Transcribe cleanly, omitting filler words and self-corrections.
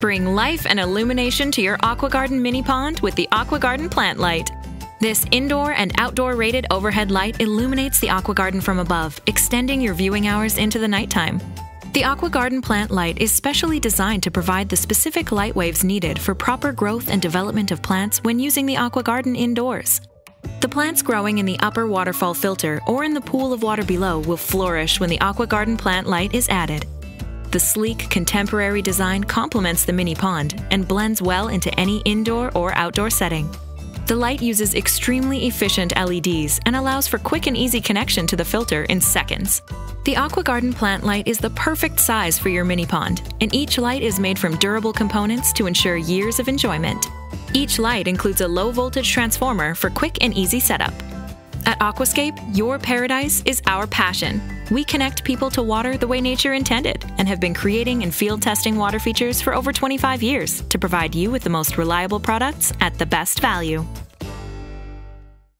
Bring life and illumination to your AquaGarden mini pond with the AquaGarden Plant Light. This indoor and outdoor rated overhead light illuminates the AquaGarden from above, extending your viewing hours into the nighttime. The AquaGarden Plant Light is specially designed to provide the specific light waves needed for proper growth and development of plants when using the AquaGarden indoors. The plants growing in the upper waterfall filter or in the pool of water below will flourish when the AquaGarden Plant Light is added. The sleek, contemporary design complements the mini pond and blends well into any indoor or outdoor setting. The light uses extremely efficient LEDs and allows for quick and easy connection to the filter in seconds. The AquaGarden Plant Light is the perfect size for your mini pond, and each light is made from durable components to ensure years of enjoyment. Each light includes a low-voltage transformer for quick and easy setup. At Aquascape, your paradise is our passion. We connect people to water the way nature intended and have been creating and field testing water features for over 25 years to provide you with the most reliable products at the best value.